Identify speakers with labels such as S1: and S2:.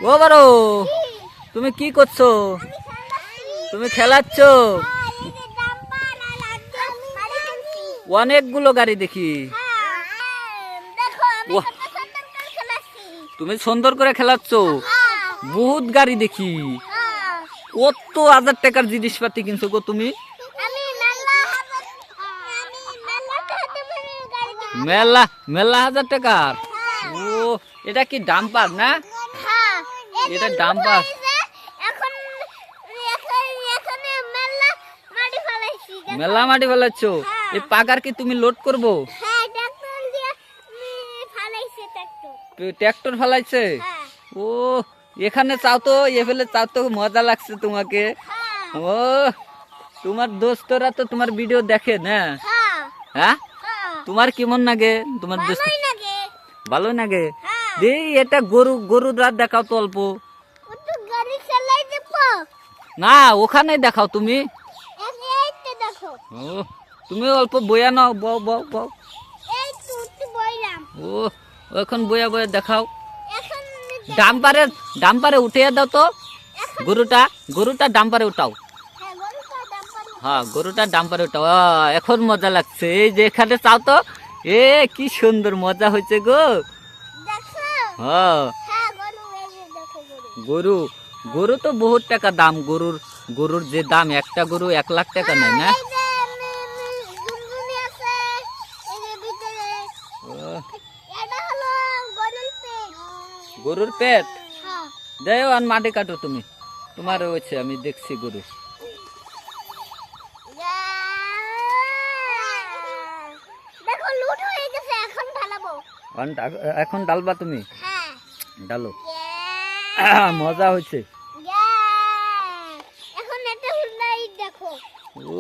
S1: ও বড়, তুমি কি করছো? তুমি খেলাচ্ছ? অনেকগুলো গাড়ি দেখি। তুমি সুন্দর করে খেলাচ্ছ, বহুত গাড়ি দেখি। কত হাজার টাকার জিনিসপাতি কিনছো গো তুমি? মেলা মেলা হাজার টাকার। ও, এটা কি ডাম্পার না? এটা ডাম্পার। মেলা মাটি ফেলাচ্ছ। এই পাকার কি তুমি লোড করবো? ট্রাক্টর ফেলাইছে। ও, এখানে চাও তো, এ ফেলে চাও তো, মজা লাগছে তোমাকে। ও, তোমার দোস্তরা তো তোমার ভিডিও দেখে না? হ্যাঁ, তোমার কেমন লাগে? তোমার দোস্ত ভালো লাগে? এই এটা গরু রাত দেখাও তো অল্প। না, ওখানে দেখাও তুমি। ও, তুমি অল্প বয়া নাও, বও বও বও। ও, এখন বয়া বয়া দেখাও। ডাম্পারে উঠে দাও তো। গরুটা ডাম্পারে উঠাও। হ্যাঁ, গরুটা ডাম্পারে উঠাও। এখন মজা লাগছে। এই যে এখানে চাও তো। এ কি সুন্দর মজা হয়েছে গো। হ্যাঁ, গরু তো বহুত টাকা দাম। গরুর যে দাম, একটা গরু 1 লাখ টাকা নেয় না? গরুর পেট দেও, আর মাটি কাটো তুমি। তোমার হয়েছে, আমি দেখছি গরু। এখন ডালবা তুমি? ডালো। মজা হয়েছে। ও